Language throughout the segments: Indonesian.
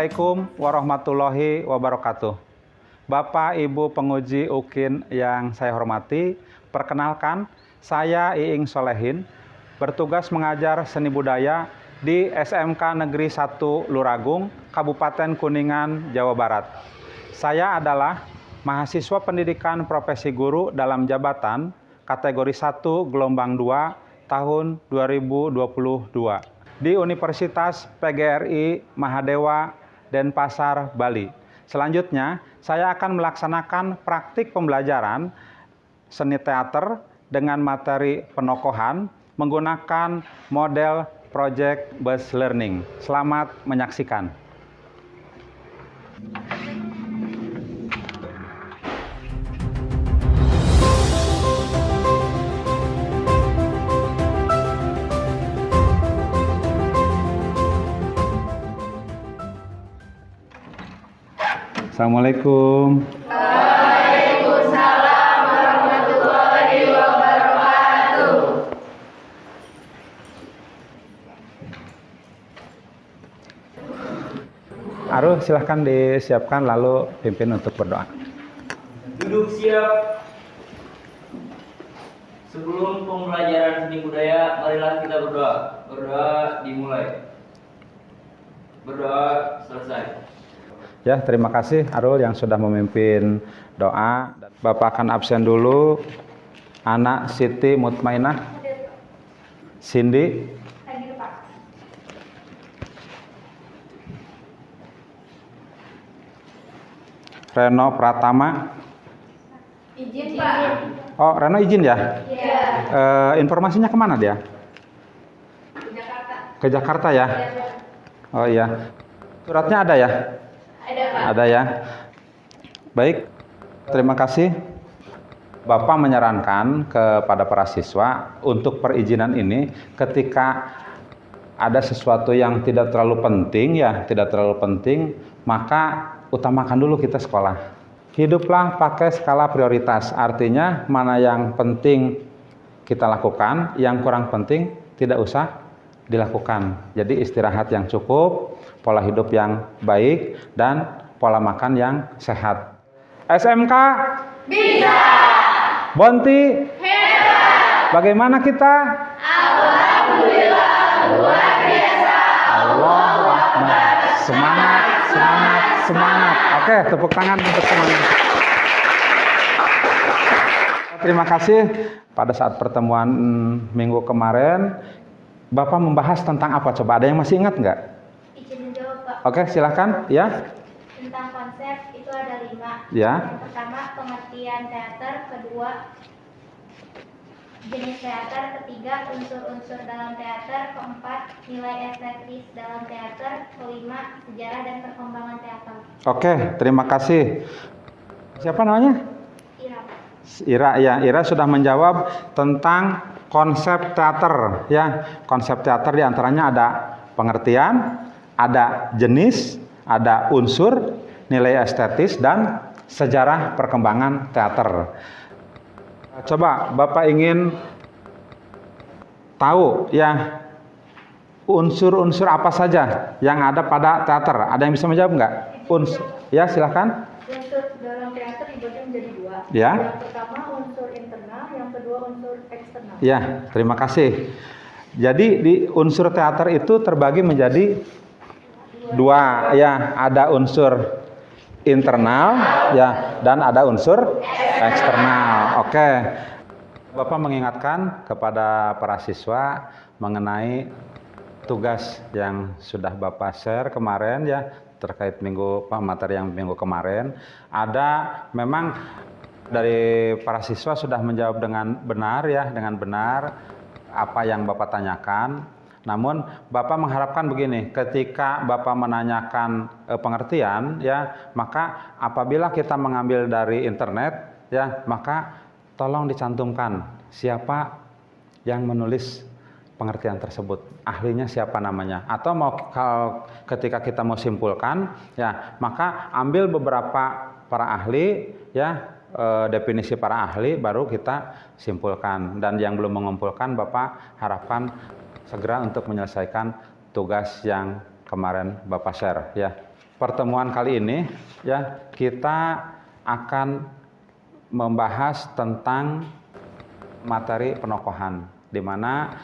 Assalamualaikum warahmatullahi wabarakatuh. Bapak Ibu penguji UKIN yang saya hormati, perkenalkan saya Iing Solehin, bertugas mengajar seni budaya di SMK Negeri 1 Luragung, Kabupaten Kuningan, Jawa Barat. Saya adalah mahasiswa pendidikan profesi guru dalam jabatan kategori 1 gelombang 2 tahun 2022 di Universitas PGRI Mahadewa, Denpasar, Bali. Selanjutnya, saya akan melaksanakan praktik pembelajaran seni teater dengan materi penokohan menggunakan model project based learning. Selamat menyaksikan. Assalamualaikum. Waalaikumsalam warahmatullahi wabarakatuh. Aruh, silahkan disiapkan lalu pimpin untuk berdoa. Duduk siap. Sebelum pembelajaran seni budaya, marilah kita berdoa. Berdoa dimulai. Berdoa selesai. Ya, terima kasih Arul yang sudah memimpin doa. Bapak akan absen dulu. Anak Siti Mutmainah, Cindy, Reno Pratama. Izin Pak. Oh, Reno izin ya? Iya. Informasinya kemana dia? Jakarta. Ke Jakarta ya? Oh iya. Suratnya ada ya? Ada Pak. Ada ya. Baik, terima kasih. Bapak menyarankan kepada para siswa untuk perizinan ini ketika ada sesuatu yang tidak terlalu penting maka utamakan dulu kita sekolah. Hiduplah pakai skala prioritas, artinya mana yang penting kita lakukan, yang kurang penting tidak usah dilakukan. Jadi istirahat yang cukup, pola hidup yang baik, dan pola makan yang sehat. SMK Bisa. Bonti Hebat. bagaimana kita? Alhamdulillah luar biasa. Allahu Akbar. Semangat, semangat, semangat. Oke, tepuk tangan untuk semuanya. Terima kasih. Pada saat pertemuan minggu kemarin, Bapak membahas tentang apa? Coba ada yang masih ingat nggak? Izin menjawab Pak. Oke, silakan. Ya. Tentang konsep itu ada 5. Ya. Yang pertama pengertian teater, kedua jenis teater, ketiga unsur-unsur dalam teater, keempat nilai estetis dalam teater, kelima sejarah dan perkembangan teater. Oke, terima kasih. Siapa namanya? Ira. Ira, ya. Ira sudah menjawab tentang konsep teater. Ya, konsep teater diantaranya ada pengertian, ada jenis, ada unsur, nilai estetis, dan sejarah perkembangan teater. Coba Bapak ingin tahu ya unsur-unsur apa saja yang ada pada teater. Ada yang bisa menjawab nggak? Ya, silahkan. Unsur dalam teater dibagi menjadi 2. Ya. Yang pertama unsur internal, yang kedua unsur eksternal. Ya, terima kasih. Jadi di unsur teater itu terbagi menjadi 2. Ya, ada unsur internal ya dan ada unsur eksternal. Oke. Bapak mengingatkan kepada para siswa mengenai tugas yang sudah Bapak share kemarin ya terkait materi yang minggu kemarin. Ada memang dari para siswa sudah menjawab dengan benar ya, dengan benar apa yang Bapak tanyakan. Namun Bapak mengharapkan begini, ketika Bapak menanyakan pengertian ya, maka apabila kita mengambil dari internet ya, maka tolong dicantumkan siapa yang menulis pengertian tersebut, ahlinya siapa namanya, atau ketika kita mau simpulkan ya, maka ambil beberapa para ahli ya, definisi para ahli baru kita simpulkan. Dan yang belum mengumpulkan Bapak harapkan segera untuk menyelesaikan tugas yang kemarin Bapak share ya. pertemuan kali ini ya kita akan membahas tentang materi penokohan, di mana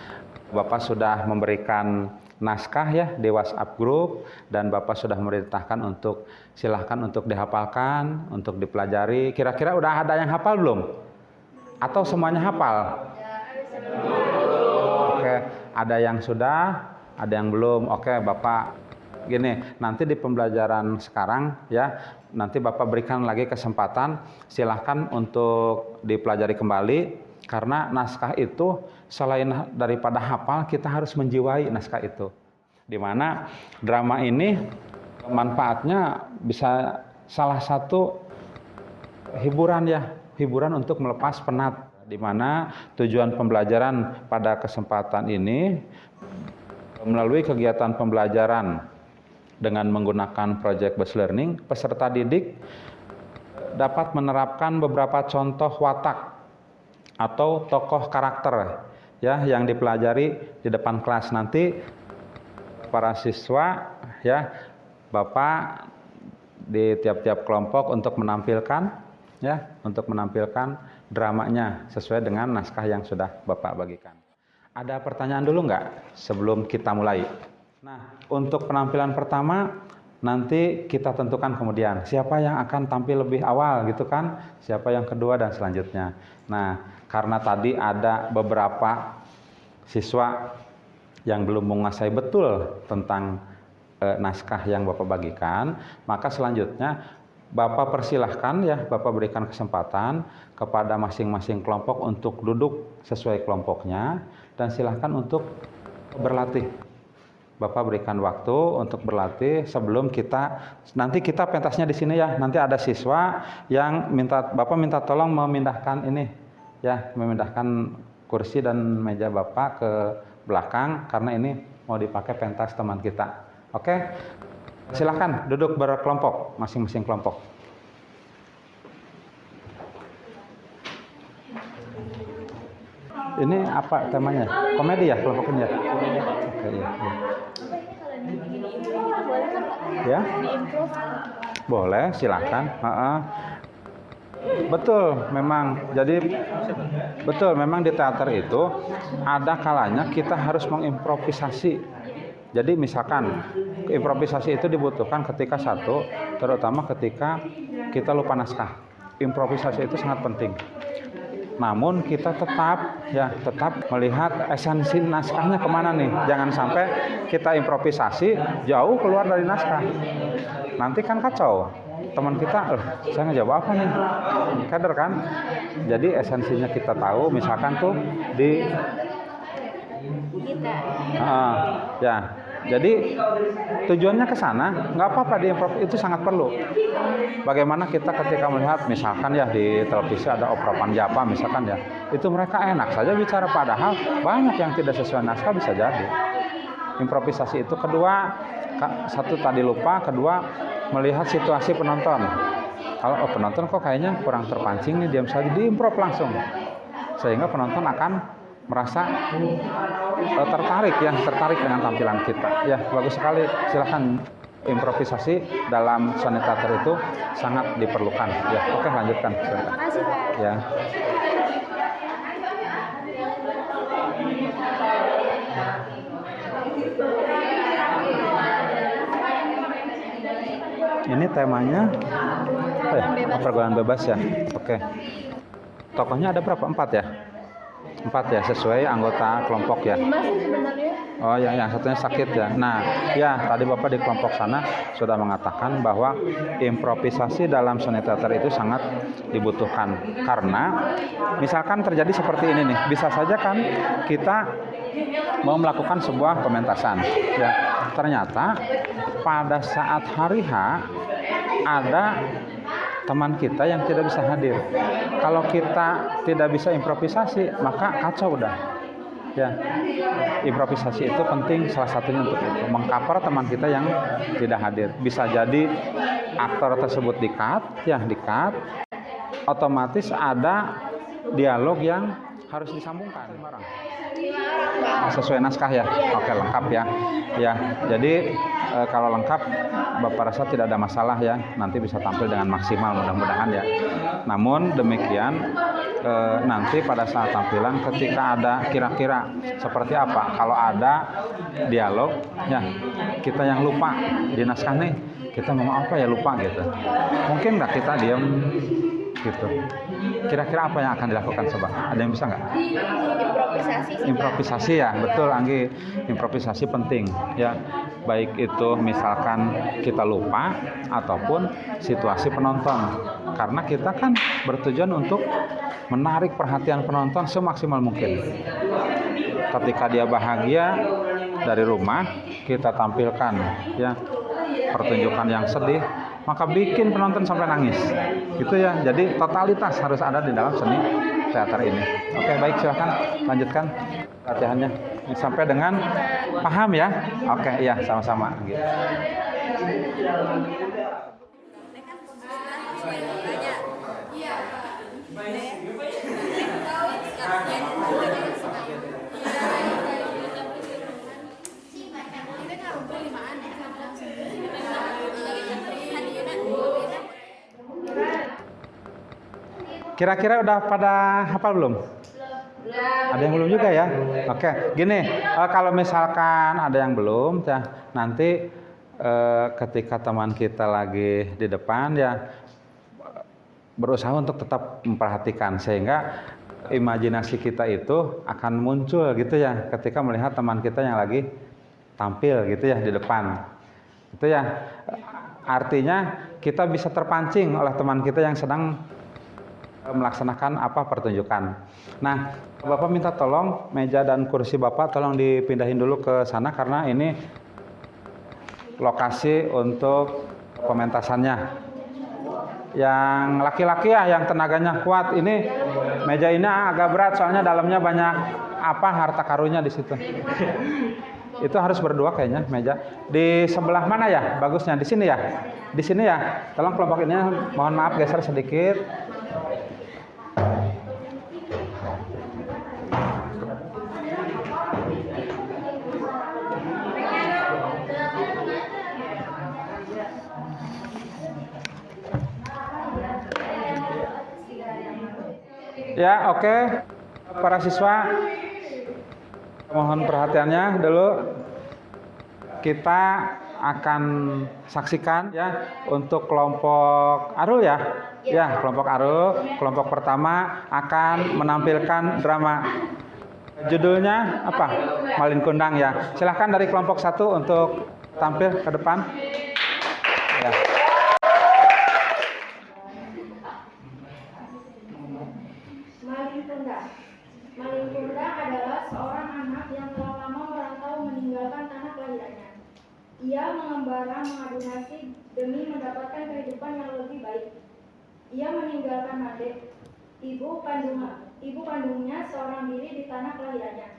Bapak sudah memberikan naskah ya di WhatsApp grup, dan Bapak sudah memerintahkan untuk silahkan untuk dihafalkan, untuk dipelajari. Kira-kira udah ada yang hafal belum? Atau semuanya hafal? Oke, ada yang sudah, ada yang belum. Oke, Bapak gini, nanti di pembelajaran sekarang ya, nanti Bapak berikan lagi kesempatan, silahkan untuk dipelajari kembali, karena naskah itu selain daripada hafal, kita harus menjiwai naskah itu. Dimana drama ini manfaatnya bisa salah satu hiburan ya, hiburan untuk melepas penat. Dimana tujuan pembelajaran pada kesempatan ini melalui kegiatan pembelajaran dengan menggunakan project based learning, peserta didik dapat menerapkan beberapa contoh watak atau tokoh karakter ya yang dipelajari di depan kelas. Nanti para siswa ya, Bapak di tiap-tiap kelompok untuk menampilkan dramanya sesuai dengan naskah yang sudah Bapak bagikan. Ada pertanyaan dulu nggak sebelum kita mulai? Nah, untuk penampilan pertama nanti kita tentukan kemudian siapa yang akan tampil lebih awal gitu kan, siapa yang kedua dan selanjutnya. Nah, karena tadi ada beberapa siswa yang belum menguasai betul tentang naskah yang Bapak bagikan, maka selanjutnya Bapak persilahkan ya, Bapak berikan kesempatan kepada masing-masing kelompok untuk duduk sesuai kelompoknya, dan silahkan untuk berlatih. Bapak berikan waktu untuk berlatih sebelum nanti kita pentasnya di sini ya. Nanti ada siswa yang Bapak minta tolong memindahkan ini ya, memindahkan kursi dan meja Bapak ke belakang karena ini mau dipakai pentas teman kita. Oke? Silahkan duduk berkelompok, masing-masing kelompok. Ini apa temanya? Komedi ya kelompok ini ya? Oke, iya. Ya? Boleh, silakan. Betul, memang. Jadi betul, memang di teater itu ada kalanya kita harus mengimprovisasi. Jadi misalkan improvisasi itu dibutuhkan ketika terutama ketika kita lupa naskah. Improvisasi itu sangat penting. Namun kita tetap melihat esensi naskahnya kemana nih. Jangan sampai kita improvisasi jauh keluar dari naskah. Nanti kan kacau. Teman kita, saya ngejawab apa nih? Kader kan? Jadi esensinya kita tahu. Misalkan tuh di ya. Jadi tujuannya ke sana, nggak apa-apa di improv itu sangat perlu. Bagaimana kita ketika melihat misalkan ya di televisi ada opera Panjapa misalkan ya, itu mereka enak saja bicara padahal banyak yang tidak sesuai naskah bisa jadi. Improvisasi itu kedua, satu tadi lupa, kedua melihat situasi penonton. Kalau penonton kok kayaknya kurang terpancing nih, diam saja, diimprov langsung. Sehingga penonton akan merasa tertarik dengan tampilan kita. Ya, bagus sekali. Silahkan, improvisasi dalam seni teater itu sangat diperlukan. Ya, oke, lanjutkan. Terima kasih, Pak. Ya. Ini temanya pergaulan bebas ya. Oke. Tokohnya ada berapa? 4 ya? 4 ya, sesuai anggota kelompok ya. 5 sih sebenarnya. Oh ya, yang satunya sakit ya. Nah, ya tadi Bapak di kelompok sana sudah mengatakan bahwa improvisasi dalam seni teater itu sangat dibutuhkan. Karena misalkan terjadi seperti ini nih, bisa saja kan kita mau melakukan sebuah pementasan. Ya, ternyata pada saat hari H ada teman kita yang tidak bisa hadir. Kalau kita tidak bisa improvisasi, maka kacau udah. Ya, improvisasi itu penting, salah satunya untuk itu, mengcover teman kita yang tidak hadir. Bisa jadi aktor tersebut di-cut, otomatis ada dialog yang harus disambungkan. Sesuai naskah ya? Oke, lengkap ya. Ya, jadi kalau lengkap Bapak rasa tidak ada masalah ya. Nanti bisa tampil dengan maksimal mudah-mudahan ya. Namun demikian nanti pada saat tampilan ketika ada kira-kira seperti apa, kalau ada dialog ya kita yang lupa di naskah nih, kita mau apa ya lupa gitu, mungkin nggak kita diam gitu, kira-kira apa yang akan dilakukan coba, ada yang bisa nggak? Improvisasi ya, betul Anggi, improvisasi penting ya, baik itu misalkan kita lupa ataupun situasi penonton, karena kita kan bertujuan untuk menarik perhatian penonton semaksimal mungkin. Ketika dia bahagia dari rumah, kita tampilkan ya pertunjukan yang sedih, maka bikin penonton sampai nangis. Gitu ya. Jadi totalitas harus ada di dalam seni teater ini. Oke, baik, silakan lanjutkan latihannya. Sampai dengan paham ya? Oke, iya, sama-sama gitu. Kira-kira udah pada hafal belum? Ada yang belum juga ya? Oke, gini, kalau misalkan ada yang belum, ya nanti ketika teman kita lagi di depan ya berusaha untuk tetap memperhatikan sehingga imajinasi kita itu akan muncul gitu ya ketika melihat teman kita yang lagi tampil gitu ya di depan. Itu ya artinya kita bisa terpancing oleh teman kita yang sedang melaksanakan apa pertunjukan. Nah, Bapak minta tolong meja dan kursi Bapak tolong dipindahin dulu ke sana karena ini lokasi untuk pementasannya. Yang laki-laki ya yang tenaganya kuat, ini meja ini agak berat soalnya dalamnya banyak apa harta karunnya di situ. Itu harus berdua kayaknya meja. Di sebelah mana ya? Bagusnya di sini ya. Di sini ya. Tolong kelompok ini mohon maaf geser sedikit. Ya, oke. Para siswa mohon perhatiannya dulu. Kita akan saksikan ya untuk kelompok Arul ya. Ya, kelompok Arul, kelompok pertama akan menampilkan drama. Judulnya apa? Malin Kundang ya. Silahkan dari kelompok 1 untuk tampil ke depan. Ya. Malin Kundang. Malin Kundang adalah seorang anak yang telah lama merantau meninggalkan tanah kelahirannya. Ia mengembara mengadu nasib demi mendapatkan kehidupan yang lebih baik. Ia meninggalkan adik, ibu kandungnya seorang diri di tanah kelahirannya.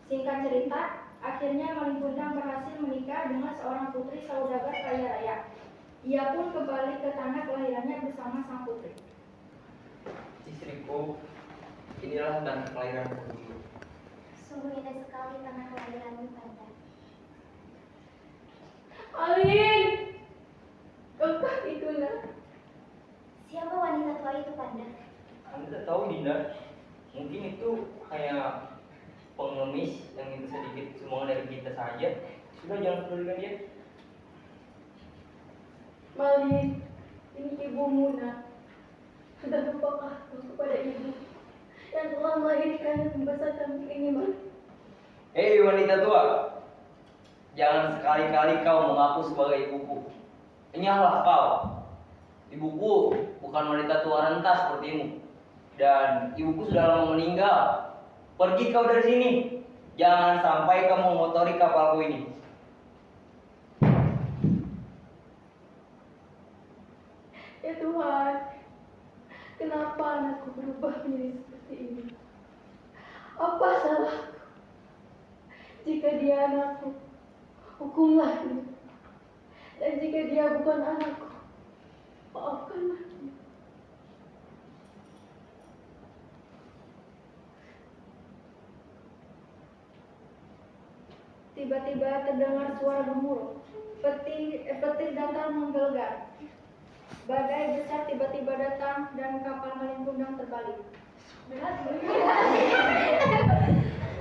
Singkat cerita, akhirnya Malin Kundang berhasil menikah dengan seorang putri saudagar kaya raya. Ia pun kembali ke tanah kelahirannya bersama sang putri. Istriku, inilah tanah kelahiranku dulu. Sungguh indah sekali tanah kelahiranmu, Panda. Malin! Kekah itu nak. Siapa wanita tua itu, Panda? Anda tahu Dinda, mungkin itu kayak pengemis yang itu sedikit sumbangan dari kita saja. Sudah jangan pedulikan dia. Malin, ini ibumu nak. Sudah lupakah kau kepada ibu yang telah melahirkan dan membesarkan ini, Malin? Hei wanita tua, jangan sekali-kali kau mengaku sebagai ibuku. Ingatlah kau, ibuku bukan wanita tua renta sepertimu. Dan ibuku sudah lama meninggal. Pergi kau dari sini. Jangan sampai kamu mengotori kapalku ini. Ya Tuhan, kenapa anakku berubah menjadi seperti ini? Apa salahku? Jika dia anakku, hukumlah dia. Dan jika dia bukan anakku, maafkanlah dia. tiba-tiba terdengar suara gemuruh. Petir datang menggelegar. Badai besar tiba-tiba datang dan kapal Malin Kundang terbalik.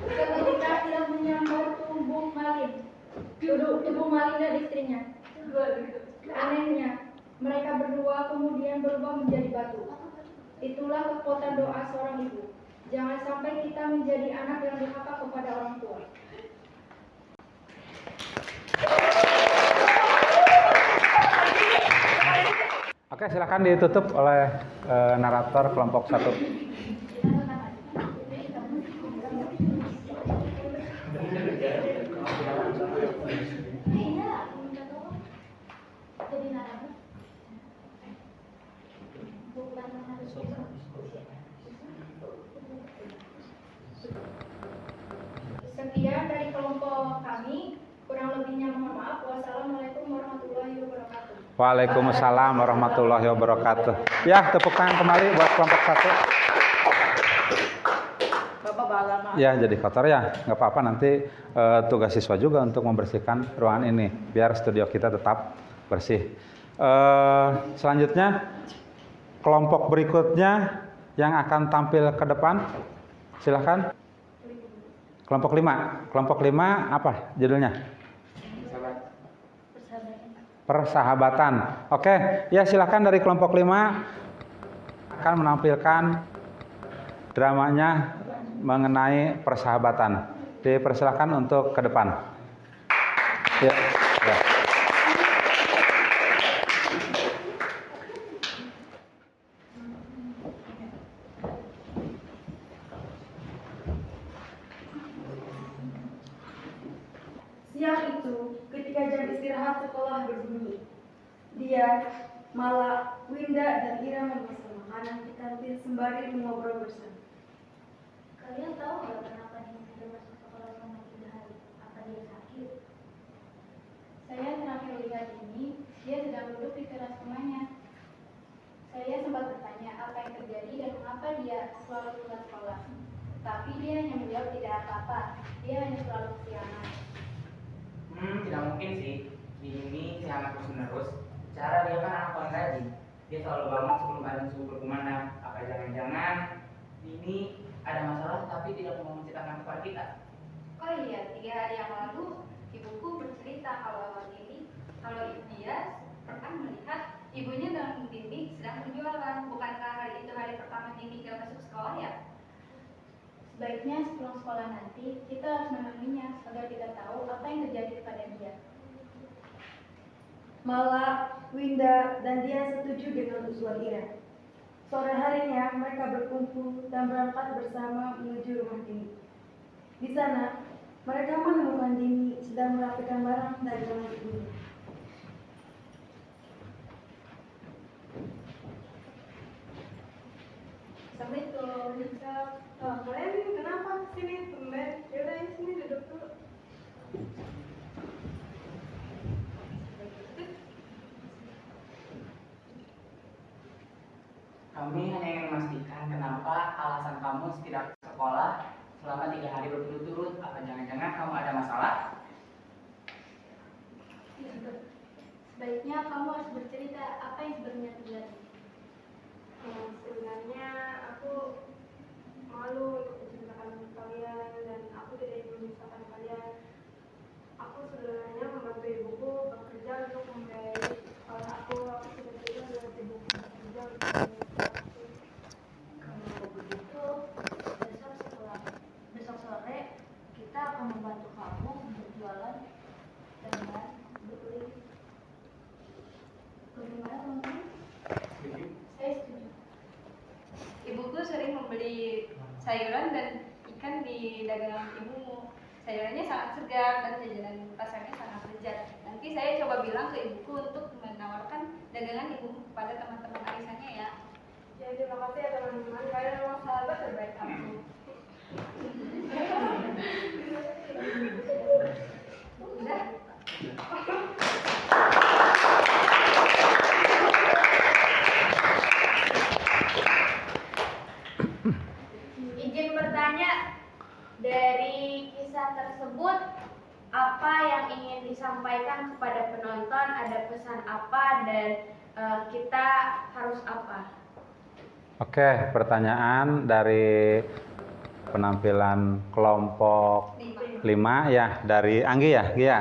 Seketika ia menyambar tubuh Malin dan istrinya. Anehnya, mereka berdua kemudian berubah menjadi batu. Itulah kekuatan doa seorang ibu. Jangan sampai kita menjadi anak yang durhaka kepada orang tua. Oke, silakan ditutup oleh narator kelompok 1. Sekian dari kelompok kami. Kurang lebihnya mohon maaf. Wassalamualaikum warahmatullahi wabarakatuh. Waalaikumsalam warahmatullahi wabarakatuh. Ya, tepuk tangan kembali buat kelompok 1. Bapak balama. Ya, jadi kotor ya, nggak apa-apa, nanti tugas siswa juga untuk membersihkan ruangan ini biar studio kita tetap bersih. Selanjutnya kelompok berikutnya yang akan tampil ke depan, silahkan. Kelompok 5. Kelompok 5 apa judulnya? Persahabatan. Oke, ya silahkan dari kelompok 5 akan menampilkan dramanya mengenai persahabatan. Dipersilakan untuk ke depan. Ya, ya. Siang itu, ketika jam istirahat sekolah berbunyi, dia, Mala, Winda, dan Ira memesan makanan di kantin sembari mengobrol bersama. Kalian tahu nggak kenapa dia tidak masuk sekolah selama 3 hari? Apa dia sakit? Saya terakhir lihat ini, dia sedang duduk di teras rumahnya. Saya sempat bertanya apa yang terjadi dan mengapa dia selalu telat sekolah. Tapi dia hanya menjawab tidak apa-apa. Dia hanya selalu kesiangan. Tidak mungkin sih. Ini sangat terus-menerus. Cara dia kan anak paling rajin. Dia selalu bangun sebelum azan subuh berkumandang. Apa jangan-jangan ini ada masalah tapi tidak mau menceritakan kepada kita? Oh iya, 3 hari yang lalu ibuku bercerita kalau dia pernah melihat ibunya dan Dini sedang berjualan. Bukankah hari itu hari pertama Dini gak masuk sekolah ya? Sebaiknya sebelum sekolah nanti, kita harus menemuinya agar kita tahu apa yang terjadi pada dia. Mala, Winda, dan dia setuju dengan usulan Ira. Sore harinya mereka berkumpul dan berangkat bersama menuju rumah Dini. Di sana, mereka menemukan Dini sedang merapikan barang dagangan ibunya. Assalamualaikum. Kalian kenapa kesini tumben? Yaudah, sini duduk dulu. Kami hanya ingin memastikan kenapa alasan kamu tidak sekolah selama 3 hari berturut-turut. Apa jangan-jangan kamu ada masalah? Sebaiknya kamu harus bercerita apa yang sebenarnya terjadi. Sebenarnya aku malu untuk menceritakan kalian dan aku tidak ingin menyusahkan kalian. Aku sebenarnya membantu ibuku bekerja untuk membiayai sekolah aku. Aku sudah juga membantu ibuku bekerja untuk membiayai sekolah aku. Kalau begitu, besok sore kita akan membantu kamu berjualan dengan beli. Bagaimana teman-teman? Saya setuju. Ibuku sering membeli sayuran dan ikan di dagangan ibumu. Sayurannya sangat segar dan jajanan pasarnya sangat lezat. Nanti saya coba bilang ke ibuku untuk menawarkan dagangan ibumu kepada teman-teman arisannya ya. Ya, terima kasih ya teman-teman. Kalian memang sahabat terbaik aku. Udah. Izin bertanya, dari kisah tersebut apa ingin disampaikan kepada penonton, ada pesan apa dan kita harus apa? Oke, pertanyaan dari penampilan kelompok 5 ya, dari Anggi ya, Gia.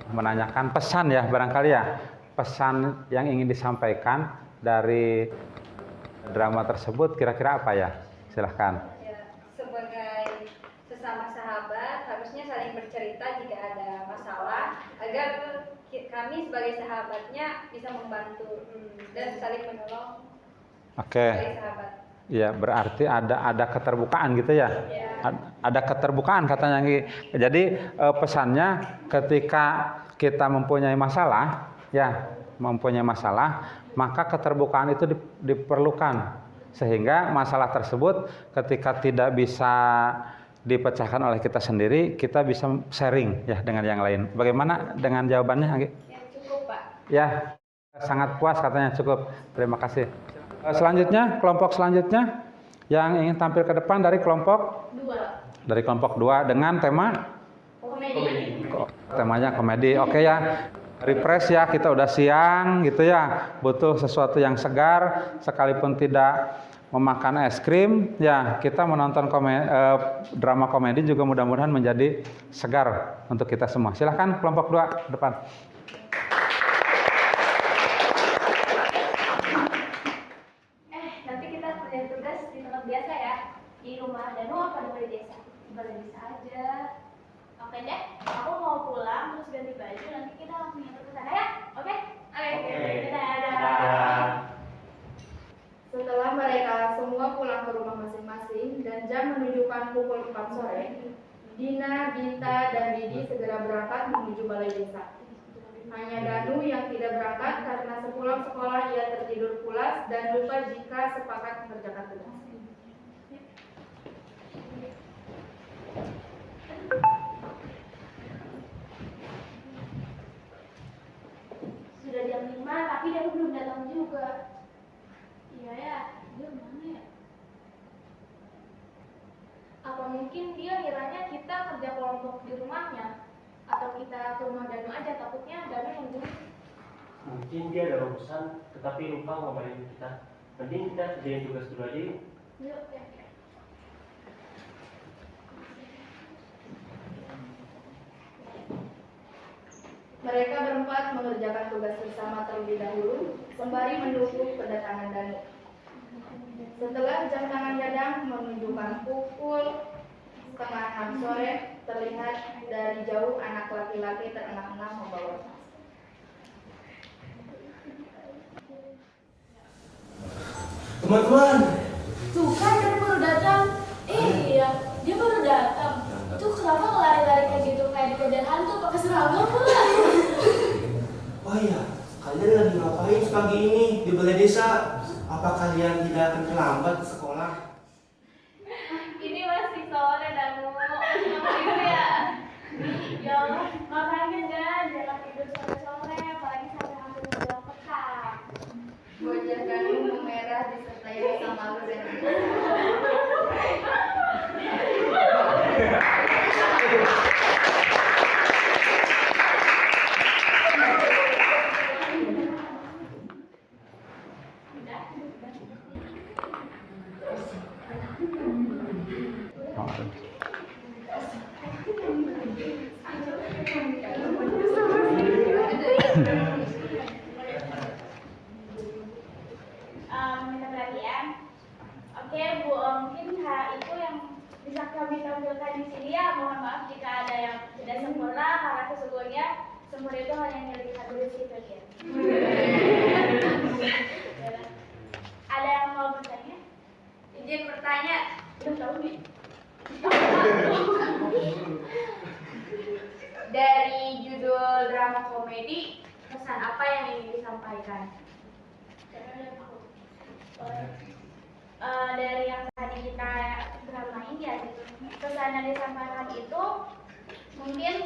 Menanyakan pesan ya, barangkali ya. Pesan yang ingin disampaikan dari drama tersebut kira-kira apa ya? Silahkan. Ya, sebagai sesama sahabat harusnya saling bercerita jika ada masalah agar kami sebagai sahabatnya bisa membantu dan saling menolong Oke. sebagai sahabat. Ya, berarti ada keterbukaan gitu ya. Ya. Ada keterbukaan katanya Anggi. Jadi pesannya ketika kita mempunyai masalah, ya, maka keterbukaan itu diperlukan sehingga masalah tersebut ketika tidak bisa dipecahkan oleh kita sendiri, kita bisa sharing ya dengan yang lain. Bagaimana dengan jawabannya, Anggi? Ya, cukup, Pak. Ya, sangat puas katanya, cukup. Terima kasih. Selanjutnya, kelompok selanjutnya yang ingin tampil ke depan dari kelompok 2 dengan tema temanya komedi. Oke ya. Refresh ya, kita udah siang gitu ya. Butuh sesuatu yang segar sekalipun tidak memakan es krim ya, kita menonton drama komedi juga mudah-mudahan menjadi segar untuk kita semua. Silahkan kelompok 2 depan. Nanti kita kerjain tugas di tempat biasa ya. Di rumah Danu apa di balai desa? Di balai desa aja. Oke deh, aku mau pulang terus ganti baju, nanti kita langsung nyamper ke sana ya. Oke? Oke. Dadah. Setelah mereka semua pulang ke rumah masing-masing dan jam menunjukkan pukul 4 sore, Dina, Binta, dan Didi segera berangkat menuju balai desa. Hanya Danu yang tidak berangkat karena sepulang sekolah ia tertidur pulas dan lupa jika sepakat mengerjakan tugas. Sudah jam 5, tapi Danu belum datang juga. Iya ya, dia mana ya? Apa mungkin dia kiranya kita kerja kelompok di rumahnya? Atau kita ke rumah Danu aja, takutnya Danu nunggu. Mungkin dia ada urusan tetapi lupa ngabarin kita. Mending kita kerjain tugas dulu aja yuk. Yuk, ya. Mereka berempat mengerjakan tugas bersama terlebih dahulu, sembari menunggu kedatangan Danu. Setelah jam tangan Dadang menunjukkan pukul 5:30 sore, terlihat dari jauh anak laki-laki terenang-enang membawa tas. Teman-teman, Tuh kan dia baru datang. Iya, dia baru datang. Tuh kenapa ngelari-lari kayak gitu, kayak dikejar hantu pakai seragam pula. oh iya, kalian lagi ngapain pagi ini di balai desa? Apa kalian tidak akan terlambat ke sekolah? Ini masih sore Danu, masih mau tidur ya? Ya, makanya jangan tidur sore-sore, apalagi sampai hampir menjelang petang. Wajah Danu memerah disertai rasa malu dan Minta perhatian. Oke Bu, mungkin itu yang bisa kami tampilkan di sini ya. Mohon maaf jika ada yang tidak sempurna, karena sesungguhnya sempurna itu hanya milik satu disitu ya. Ada yang mau bertanya? Izin bertanya, Udah tahu nih. dari judul drama komedi, pesan apa yang ingin disampaikan? Dari yang tadi kita dramain ya, pesan yang disampaikan itu mungkin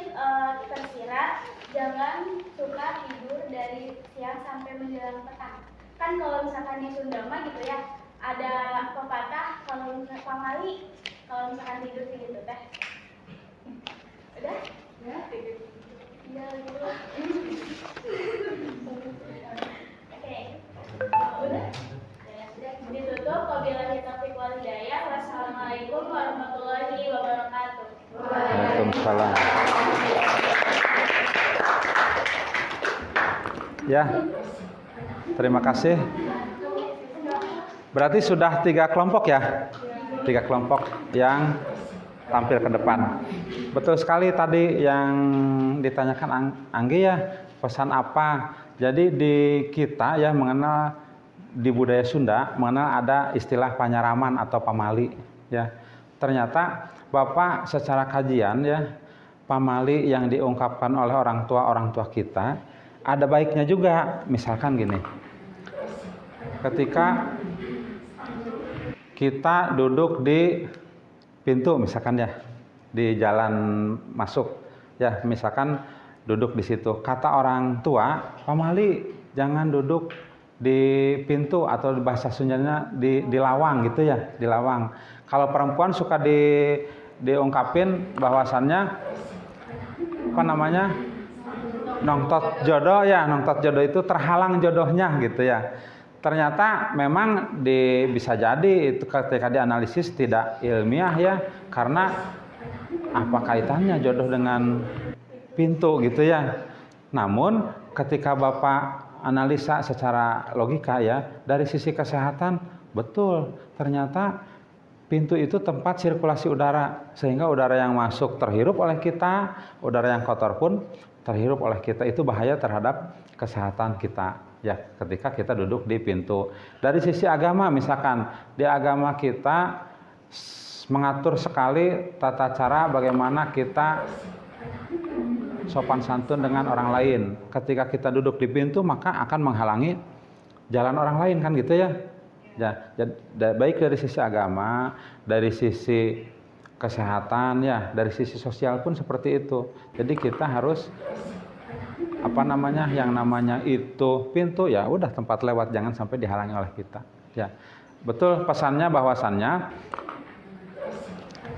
tersirat jangan suka tidur dari siang sampai menjelang petang. Kan kalau misalkan di Sunda mah gitu ya, ada pepatah kalau misalkan pamali kalau misalkan tidur gitu teh. Udah? Ya. Ya Ya. Terima kasih. Berarti sudah 3 kelompok ya? 3 kelompok yang tampil ke depan. Betul sekali tadi yang ditanyakan Anggi ya, pesan apa? Jadi di kita ya mengenal di budaya Sunda mengenal ada istilah panyaraman atau pamali ya. Ternyata Bapak secara kajian ya, pamali yang diungkapkan oleh orang tua kita ada baiknya juga. Misalkan gini. Ketika kita duduk di pintu misalkan ya, di jalan masuk ya, misalkan duduk di situ, kata orang tua pamali jangan duduk di pintu atau di bahasa Sundanya di lawang gitu ya, di lawang. Kalau perempuan suka diungkapin bahwasannya apa namanya, nongtot jodoh ya, nongtot jodoh itu terhalang jodohnya gitu ya. Ternyata memang bisa jadi itu ketika dianalisis tidak ilmiah ya, karena apa kaitannya jodoh dengan pintu gitu ya. Namun ketika Bapak analisa secara logika ya, dari sisi kesehatan betul, ternyata pintu itu tempat sirkulasi udara, sehingga udara yang masuk terhirup oleh kita, udara yang kotor pun terhirup oleh kita. Itu bahaya terhadap kesehatan kita ya, ketika kita duduk di pintu. Dari sisi agama misalkan, di agama kita mengatur sekali tata cara bagaimana kita sopan santun dengan orang lain. Ketika kita duduk di pintu maka akan menghalangi jalan orang lain kan gitu ya. Ya, baik dari sisi agama, dari sisi kesehatan ya, dari sisi sosial pun seperti itu. Jadi kita harus apa namanya, yang namanya itu pintu ya udah tempat lewat, jangan sampai dihalangi oleh kita ya. Betul pesannya bahwasannya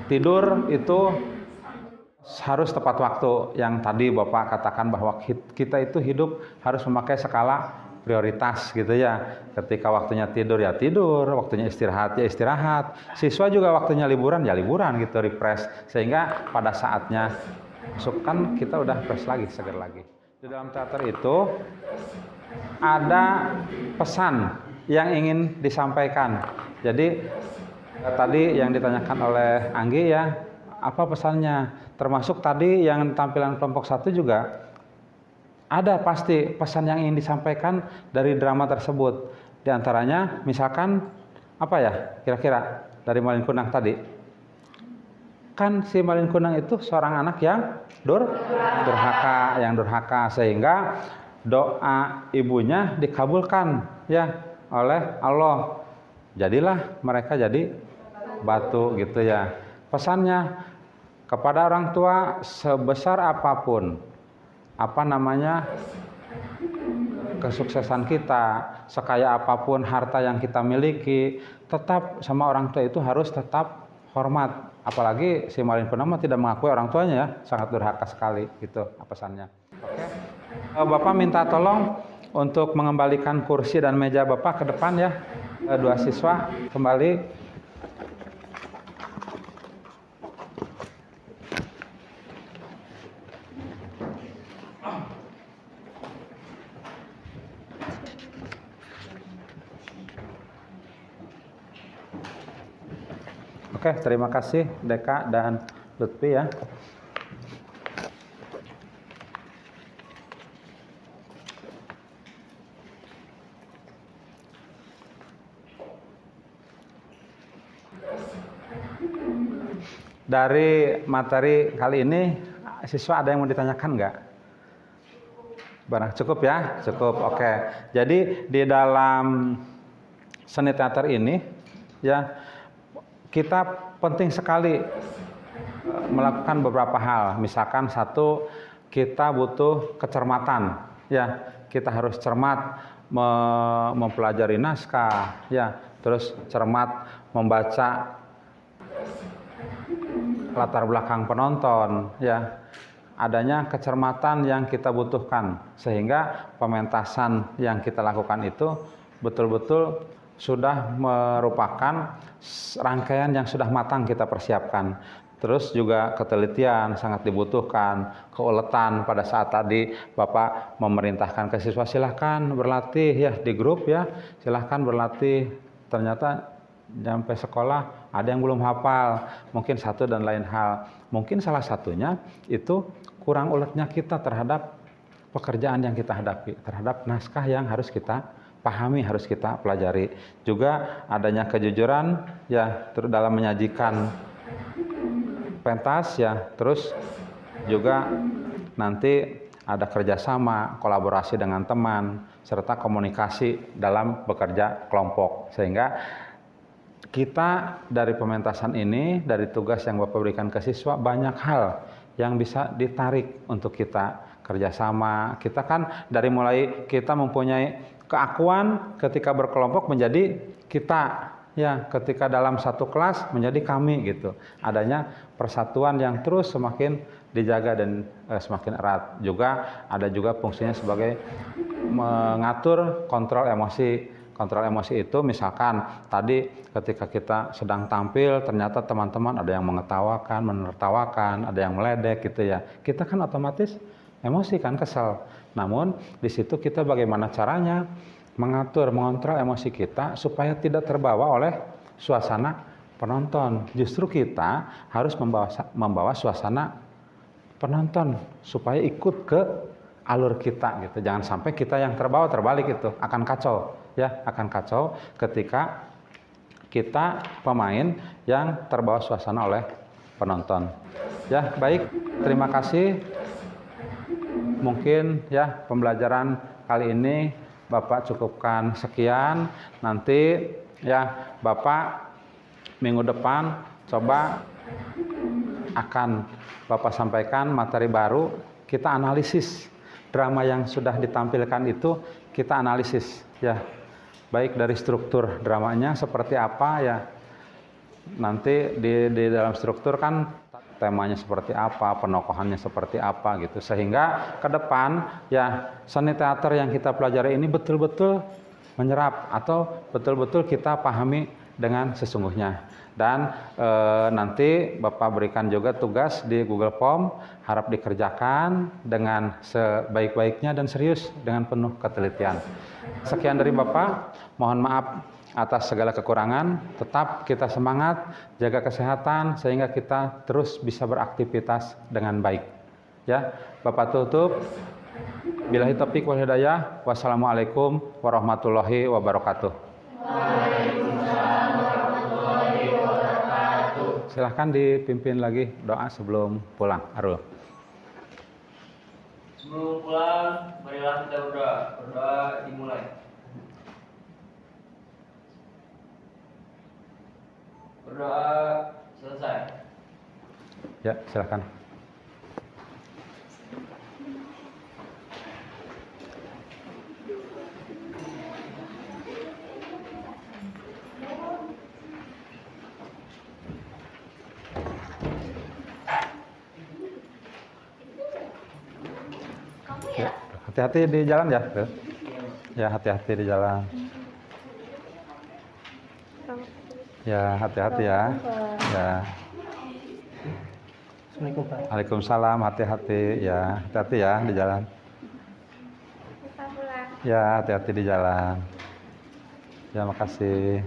tidur itu harus tepat waktu. Yang tadi Bapak katakan bahwa kita itu hidup harus memakai skala prioritas gitu ya. Ketika waktunya tidur ya tidur, waktunya istirahat ya istirahat. Siswa juga waktunya liburan ya liburan gitu, refresh, sehingga pada saatnya masuk kan kita udah fresh lagi, seger lagi. Di dalam teater itu ada pesan yang ingin disampaikan. Jadi tadi yang ditanyakan oleh Anggi ya, apa pesannya? Termasuk tadi yang tampilan kelompok 1 juga ada pasti pesan yang ingin disampaikan dari drama tersebut. Di antaranya misalkan apa ya kira-kira dari Malin Kundang tadi? Kan si Malin Kundang itu seorang anak yang durhaka, sehingga doa ibunya dikabulkan ya oleh Allah. Jadilah mereka jadi batu gitu ya. Pesannya kepada orang tua, sebesar apapun apa namanya kesuksesan kita, sekaya apapun harta yang kita miliki, tetap sama orang tua itu harus tetap hormat. Apalagi si Malin Kundang tidak mengakui orang tuanya ya, sangat durhaka sekali gitu pesannya. Oke. Bapak minta tolong untuk mengembalikan kursi dan meja Bapak ke depan ya. 2 siswa kembali. Oke, terima kasih Deka dan Lutfi ya. Dari materi kali ini, siswa ada yang mau ditanyakan nggak? Barang cukup ya? Cukup, oke. Jadi di dalam seni teater ini ya, kita penting sekali melakukan beberapa hal. Misalkan 1, kita butuh kecermatan ya. Kita harus cermat mempelajari naskah ya, terus cermat membaca latar belakang penonton ya. Adanya kecermatan yang kita butuhkan sehingga pementasan yang kita lakukan itu betul-betul sudah merupakan rangkaian yang sudah matang kita persiapkan. Terus juga ketelitian sangat dibutuhkan, keuletan pada saat tadi Bapak memerintahkan ke siswa silahkan berlatih ya di grup ya, silahkan berlatih. Ternyata sampai sekolah ada yang belum hafal, mungkin satu dan lain hal. Mungkin salah satunya itu kurang uletnya kita terhadap pekerjaan yang kita hadapi, terhadap naskah yang harus kita pahami, harus kita pelajari. Juga adanya kejujuran ya dalam menyajikan pentas ya, terus juga nanti ada kerjasama, kolaborasi dengan teman, serta komunikasi dalam bekerja kelompok. Sehingga kita dari pementasan ini, dari tugas yang Bapak berikan ke siswa, banyak hal yang bisa ditarik untuk kita kerjasama. Kita kan dari mulai kita mempunyai keakuan ketika berkelompok menjadi kita. Ya, ketika dalam satu kelas menjadi kami gitu. Adanya persatuan yang terus semakin dijaga dan semakin erat. Juga ada juga fungsinya sebagai mengatur kontrol emosi. Kontrol emosi itu misalkan tadi ketika kita sedang tampil ternyata teman-teman ada yang mengetawakan, menertawakan, ada yang meledek gitu ya. Kita kan otomatis emosi kan, kesel. Namun di situ kita bagaimana caranya mengatur, mengontrol emosi kita supaya tidak terbawa oleh suasana penonton. Justru kita harus membawa suasana penonton supaya ikut ke alur kita gitu. Jangan sampai kita yang terbawa, terbalik itu akan kacau ya, akan kacau ketika kita pemain yang terbawa suasana oleh penonton. Ya, baik, terima kasih. Mungkin ya pembelajaran kali ini Bapak cukupkan sekian. Nanti ya Bapak minggu depan coba akan Bapak sampaikan materi baru. Kita analisis drama yang sudah ditampilkan itu, kita analisis ya. Baik dari struktur dramanya seperti apa ya. Nanti di dalam struktur kan temanya seperti apa, penokohannya seperti apa gitu. Sehingga ke depan ya seni teater yang kita pelajari ini betul-betul menyerap atau betul-betul kita pahami dengan sesungguhnya. Dan nanti Bapak berikan juga tugas di Google Form, harap dikerjakan dengan sebaik-baiknya dan serius dengan penuh ketelitian. Sekian dari Bapak, mohon maaf atas segala kekurangan. Tetap kita semangat, jaga kesehatan sehingga kita terus bisa beraktivitas dengan baik. Ya, Bapak tutup. Billahi taufiq wal hidayah. Wassalamualaikum warahmatullahi wabarakatuh. Waalaikumsalam warahmatullahi wabarakatuh. Silahkan dipimpin lagi doa sebelum pulang. Arul. Sebelum pulang, marilah kita berdoa. Berdoa dimulai. Berdoa selesai. Ya, silakan. Ya, hati-hati di jalan ya. Ya, hati-hati di jalan. Ya, hati-hati ya. Ya. Assalamualaikum Pak. Waalaikumsalam, hati-hati ya. Hati-hati ya di jalan. Ya, hati-hati di jalan. Ya, makasih.